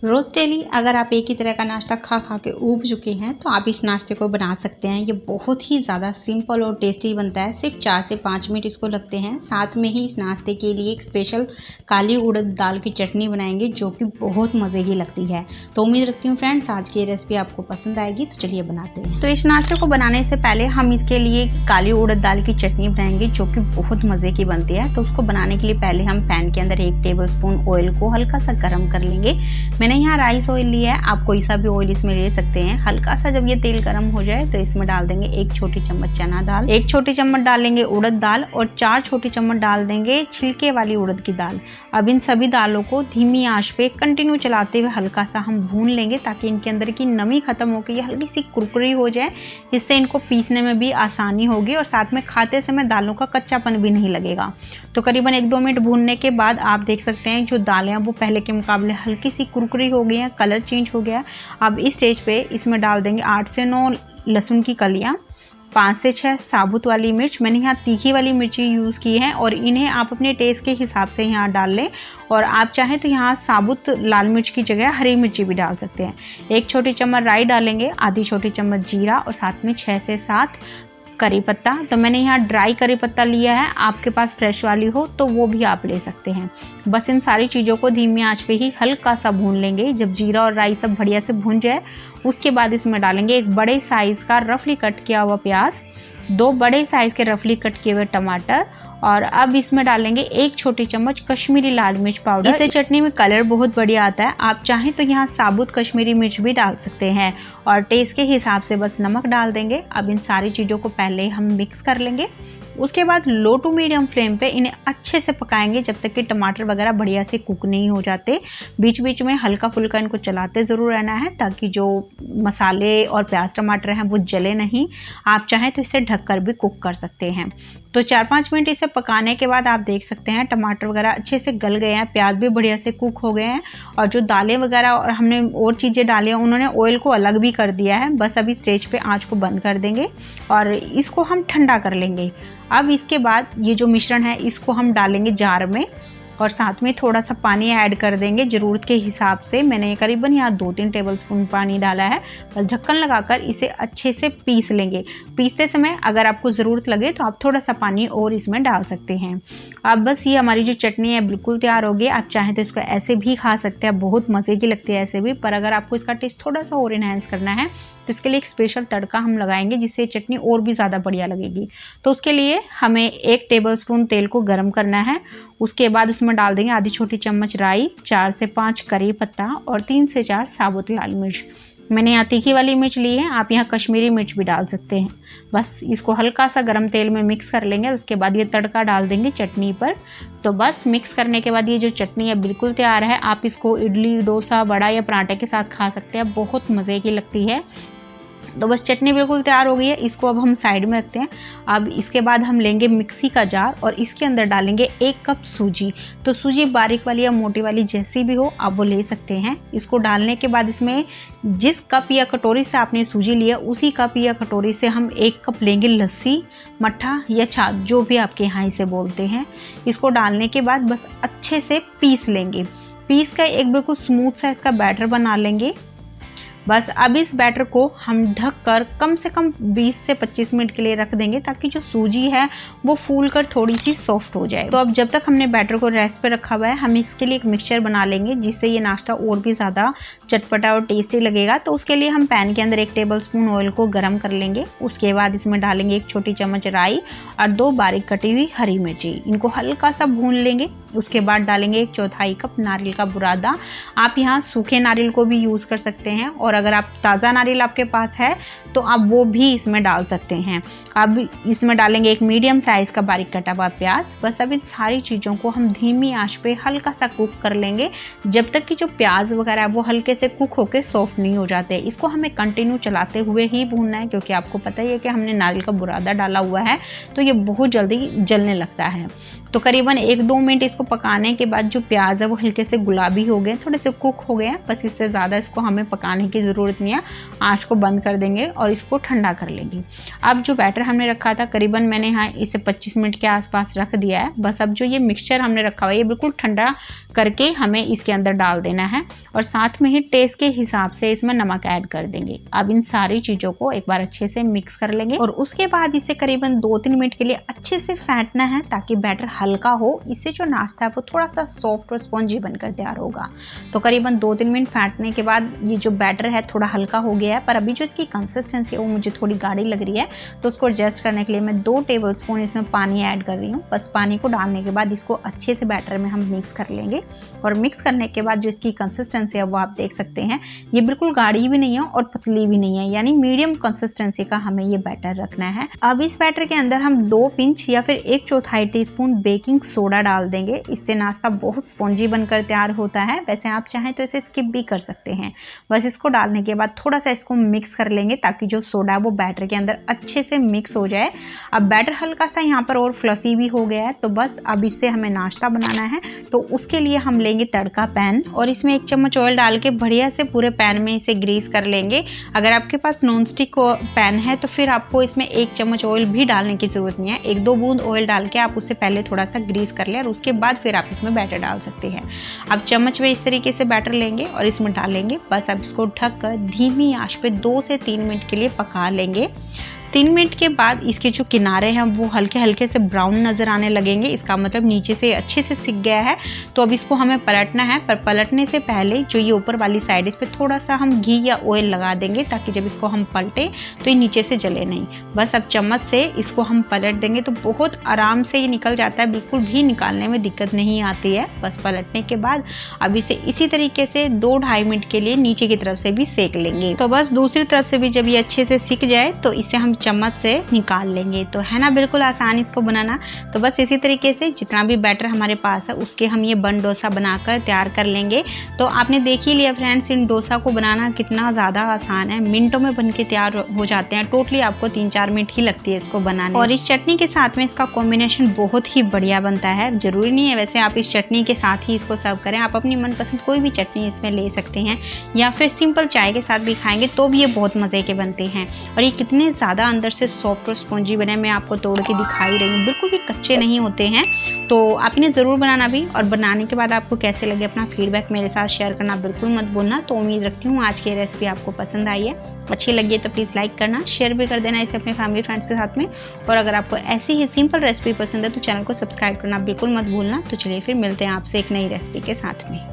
रोज़ daily अगर आप एक ही तरह का नाश्ता खा खा के ऊब चुके हैं तो आप इस नाश्ते को बना सकते हैं। ये बहुत ही ज़्यादा सिंपल और टेस्टी बनता है। सिर्फ 4 से 5 मिनट इसको लगते हैं। साथ में ही इस नाश्ते के लिए एक स्पेशल काली उड़द दाल की चटनी बनाएंगे जो कि बहुत मज़े की लगती है। तो उम्मीद रखती हूँ फ्रेंड्स आज की रेसिपी आपको पसंद आएगी। तो चलिए बनाते हैं। तो इस नाश्ते को बनाने से पहले हम इसके लिए काली उड़द दाल की चटनी बनाएंगे जो कि बहुत मज़े की बनती है। तो उसको बनाने के लिए पहले हम पैन के अंदर 1 टेबल स्पून ऑयल को हल्का सा गर्म कर लेंगे। मैंने यहाँ राइस ऑयल लिया है, आप कोई सा भी ऑयल इसमें ले सकते हैं। हल्का सा जब ये तेल गर्म हो जाए तो इसमें डाल देंगे 1 छोटी चम्मच चना दाल, 1 छोटी चम्मच डालेंगे उड़द दाल और 4 छोटी चम्मच डाल देंगे छिलके वाली उड़द की दाल। अब इन सभी दालों को धीमी आंच पे कंटिन्यू चलाते हुए हल्का सा हम भून लेंगे ताकि इनके अंदर की नमी खत्म होकर ये हल्की सी कुरकुरी हो जाए। इससे इनको पीसने में भी आसानी होगी और साथ में खाते समय दालों का कच्चापन भी नहीं लगेगा। तो करीबन 1-2 मिनट भूनने के बाद आप देख सकते हैं जो दालें हैं वो पहले के मुकाबले हल्की सी कुरकुरी हो गई हैं, कलर चेंज हो गया। अब इस स्टेज पे इसमें डाल देंगे 8 से 9 लहसुन की कलियां, 5 से 6 साबुत वाली मिर्च। मैंने यहाँ तीखी वाली मिर्ची यूज़ की है और इन्हें आप अपने टेस्ट के हिसाब से यहाँ डाल लें। और आप चाहें तो यहाँ साबुत लाल मिर्च की जगह हरी मिर्ची भी डाल सकते हैं। 1 छोटी चम्मच राई डालेंगे, आधी छोटी चम्मच जीरा और साथ में 6 से 7 करी पत्ता। तो मैंने यहाँ ड्राई करी पत्ता लिया है, आपके पास फ्रेश वाली हो तो वो भी आप ले सकते हैं। बस इन सारी चीज़ों को धीमी आंच पे ही हल्का सा भून लेंगे। जब जीरा और राई सब बढ़िया से भून जाए उसके बाद इसमें डालेंगे 1 बड़े साइज़ का रफली कट किया हुआ प्याज, 2 बड़े साइज़ के रफली कट किए हुए टमाटर और अब इसमें डालेंगे 1 छोटी चम्मच कश्मीरी लाल मिर्च पाउडर। इससे चटनी में कलर बहुत बढ़िया आता है। आप चाहें तो यहाँ साबुत कश्मीरी मिर्च भी डाल सकते हैं और टेस्ट के हिसाब से बस नमक डाल देंगे। अब इन सारी चीज़ों को पहले हम मिक्स कर लेंगे। उसके बाद लो टू मीडियम फ्लेम पे इन्हें अच्छे से पकाएंगे जब तक कि टमाटर वगैरह बढ़िया से कुक नहीं हो जाते। बीच बीच में हल्का फुल्का इनको चलाते ज़रूर रहना है ताकि जो मसाले और प्याज टमाटर हैं वो जले नहीं। आप चाहें तो इसे ढककर भी कुक कर सकते हैं। तो 4-5 मिनट इसे पकाने के बाद आप देख सकते हैं टमाटर वगैरह अच्छे से गल गए हैं, प्याज भी बढ़िया से कुक हो गए हैं और जो दालें वगैरह और हमने और चीज़ें डाली हैं उन्होंने ऑयल को अलग भी कर दिया है। बस अभी स्टेज पे आंच को बंद कर देंगे और इसको हम ठंडा कर लेंगे। अब इसके बाद ये जो मिश्रण है इसको हम डालेंगे जार में और साथ में थोड़ा सा पानी ऐड कर देंगे ज़रूरत के हिसाब से। मैंने करीबन यहाँ 2-3 टेबलस्पून पानी डाला है। बस ढक्कन लगाकर इसे अच्छे से पीस लेंगे। पीसते समय अगर आपको ज़रूरत लगे तो आप थोड़ा सा पानी और इसमें डाल सकते हैं। अब बस ये हमारी जो चटनी है बिल्कुल तैयार हो गई। आप चाहें तो इसको ऐसे भी खा सकते हैं, बहुत मज़े की लगती है ऐसे भी। पर अगर आपको इसका टेस्ट थोड़ा सा और इन्हेंस करना है तो इसके लिए एक स्पेशल तड़का हम लगाएंगे जिससे चटनी और भी ज़्यादा बढ़िया लगेगी। तो उसके लिए हमें 1 टेबलस्पून तेल को गर्म करना है। उसके बाद उसमें डाल देंगे आधी छोटी चम्मच राई, 4 से 5 करी पत्ता और 3 से 4 साबुत लाल मिर्च। मैंने यहाँ तीखी वाली मिर्च ली है, आप यहाँ कश्मीरी मिर्च भी डाल सकते हैं। बस इसको हल्का सा गरम तेल में मिक्स कर लेंगे और उसके बाद ये तड़का डाल देंगे चटनी पर। तो बस मिक्स करने के बाद ये जो चटनी है बिल्कुल तैयार है। आप इसको इडली, डोसा, वड़ा या पराठे के साथ खा सकते हैं, बहुत मज़े की लगती है। तो बस चटनी बिल्कुल तैयार हो गई है, इसको अब हम साइड में रखते हैं। अब इसके बाद हम लेंगे मिक्सी का जार और इसके अंदर डालेंगे 1 कप सूजी। तो सूजी बारीक वाली या मोटी वाली जैसी भी हो आप वो ले सकते हैं। इसको डालने के बाद इसमें जिस कप या कटोरी से आपने सूजी लिया उसी कप या कटोरी से हम 1 कप लेंगे लस्सी, मट्ठा या छाछ, जो भी आपके यहाँ इसे बोलते हैं। इसको डालने के बाद बस अच्छे से पीस लेंगे। पीस का एक बिल्कुल स्मूथ सा इसका बैटर बना लेंगे। बस अब इस बैटर को हम ढककर कम से कम 20 से 25 मिनट के लिए रख देंगे ताकि जो सूजी है वो फूलकर थोड़ी सी सॉफ्ट हो जाए। तो अब जब तक हमने बैटर को रेस्ट पे रखा हुआ है हम इसके लिए एक मिक्सचर बना लेंगे जिससे ये नाश्ता और भी ज़्यादा चटपटा और टेस्टी लगेगा। तो उसके लिए हम पैन के अंदर 1 टेबलस्पून ऑयल को गर्म कर लेंगे। उसके बाद इसमें डालेंगे 1 छोटी चम्मच राई और 2 बारीक कटी हुई हरी मिर्ची। इनको हल्का सा भून लेंगे। उसके बाद डालेंगे 1/4 कप नारियल का बुरादा। आप यहाँ सूखे नारियल को भी यूज़ कर सकते हैं और अगर आप ताज़ा नारियल आपके पास है तो आप वो भी इसमें डाल सकते हैं। अब इसमें डालेंगे 1 मीडियम साइज़ का बारीक कटा हुआ प्याज। बस अब इन सारी चीज़ों को हम धीमी आंच पे हल्का सा कुक कर लेंगे जब तक कि जो प्याज वगैरह है वो हल्के से कुक होकर सॉफ्ट नहीं हो जाते। इसको हमें कंटिन्यू चलाते हुए ही भूनना है क्योंकि आपको पता ही है कि हमने नारियल का बुरादा डाला हुआ है तो ये बहुत जल्दी जलने लगता है। तो करीबन 1-2 मिनट इसको इसको पकाने के बाद जो प्याज है वो हल्के से गुलाबी हो गए, थोड़े से कुक हो गए हैं, बस इससे ज़्यादा इसको हमें पकाने की ज़रूरत नहीं है। आँच को बंद कर देंगे और इसको ठंडा कर लेंगे। अब जो बैटर हमने रखा था करीबन मैंने यहाँ इसे 25 मिनट के आसपास रख दिया है। बस अब जो ये मिक्सचर हमने रखा हुआ है ये बिल्कुल ठंडा करके हमें इसके अंदर डाल देना है और साथ में ही टेस्ट के हिसाब से इसमें नमक ऐड कर देंगे। अब इन सारी चीज़ों को एक बार अच्छे से मिक्स कर लेंगे और उसके बाद इसे करीबन 2-3 मिनट के लिए अच्छे से फेंटना है ताकि बैटर हल्का हो। इससे जो नाश्ता है वो थोड़ा सा सॉफ्ट और स्पॉन्जी बनकर तैयार होगा। तो करीबन 2-3 मिनट फेंटने के बाद ये जो बैटर है थोड़ा हल्का हो गया है, पर अभी जो इसकी कंसिस्टेंसी है वो मुझे थोड़ी गाढ़ी लग रही है। तो उसको एडजस्ट करने के लिए मैं 2 टेबलस्पून इसमें पानी ऐड कर रही हूँ। बस पानी को डालने के बाद इसको अच्छे से बैटर में हम मिक्स कर लेंगे और मिक्स करने के बाद जो इसकी कंसिस्टेंसी है वो आप देख सकते हैं, ये बिल्कुल गाढ़ी भी नहीं है और पतली भी नहीं है, यानी मीडियम कंसिस्टेंसी का हमें ये बैटर रखना है। अब इस बैटर के अंदर हम 2 पिंच या फिर 1/4 टीस्पून बेकिंग सोडा डाल देंगे। इससे नाश्ता बहुत स्पॉन्जी बनकर तैयार होता है। वैसे आप चाहें तो इसे स्किप भी कर सकते हैं। बस इसको डालने के बाद थोड़ा सा इसको मिक्स कर लेंगे ताकि जो सोडा है वो बैटर के अंदर अच्छे से मिक्स हो जाए। अब बैटर हल्का सा यहाँ पर और फ्लफी भी हो गया है, तो बस अब इससे हमें नाश्ता बनाना है। तो उसके लिए हम लेंगे तड़का पैन और इसमें 1 चम्मच ऑयल डाल के बढ़िया से पूरे पैन में इसे ग्रीस कर लेंगे। अगर आपके पास नॉन स्टिक पैन है तो फिर आपको इसमें 1 चम्मच ऑयल भी डालने की ज़रूरत नहीं है। 1-2 बूंद ऑयल डाल के आप उससे पहले थोड़ा सा ग्रीस कर लें और उसके बाद फिर आप इसमें बैटर डाल सकते हैं। अब चम्मच में इस तरीके से बैटर लेंगे और इसमें डालेंगे। बस अब इसको ढककर धीमी आंच पे 2 से 3 मिनट के लिए पका लेंगे। 3 मिनट के बाद इसके जो किनारे हैं वो हल्के हल्के से ब्राउन नज़र आने लगेंगे। इसका मतलब नीचे से अच्छे से सिक गया है। तो अब इसको हमें पलटना है, पर पलटने से पहले जो ये ऊपर वाली साइड इस पर थोड़ा सा हम घी या ऑयल लगा देंगे ताकि जब इसको हम पलटें तो ये नीचे से जले नहीं। बस अब चम्मच से इसको हम पलट देंगे तो बहुत आराम से ये निकल जाता है, बिल्कुल भी निकालने में दिक्कत नहीं आती है। बस पलटने के बाद अब इसे इसी तरीके से 2-2.5 मिनट के लिए नीचे की तरफ से भी सेक लेंगे। तो बस दूसरी तरफ से भी जब ये अच्छे से सिक जाए तो इसे हम चम्मच से निकाल लेंगे। तो है ना बिल्कुल आसान इसको बनाना। तो बस इसी तरीके से जितना भी बैटर हमारे पास है उसके हम ये बन डोसा बनाकर तैयार कर लेंगे। तो आपने देख ही लिया फ्रेंड्स, इन डोसा को बनाना कितना ज़्यादा आसान है, मिनटों में बन के तैयार हो जाते हैं। टोटली आपको 3-4 मिनट ही लगती है इसको बनाने। और इस चटनी के साथ में इसका कॉम्बिनेशन बहुत ही बढ़िया बनता है। जरूरी नहीं है वैसे आप इस चटनी के साथ ही इसको सर्व करें, आप अपनी मनपसंद कोई भी चटनी इसमें ले सकते हैं या फिर सिंपल चाय के साथ भी खाएंगे तो भी ये बहुत मज़े के बनते हैं। और ये कितने ज़्यादा अंदर से सॉफ्ट और स्पॉन्जी बने, मैं आपको तोड़ के दिखाई रही हूँ, बिल्कुल भी कच्चे नहीं होते हैं। तो आप इन्हें ज़रूर बनाना भी, और बनाने के बाद आपको कैसे लगे अपना फीडबैक मेरे साथ शेयर करना बिल्कुल मत भूलना। तो उम्मीद रखती हूँ आज की रेसिपी आपको पसंद आई है। अच्छी लगी तो प्लीज़ लाइक करना, शेयर भी कर देना इसे अपने फैमिली फ्रेंड्स के साथ में। और अगर आपको ऐसी ही सिंपल रेसिपी पसंद है तो चैनल को सब्सक्राइब करना बिल्कुल मत भूलना। तो चलिए फिर मिलते हैं आपसे एक नई रेसिपी के साथ में।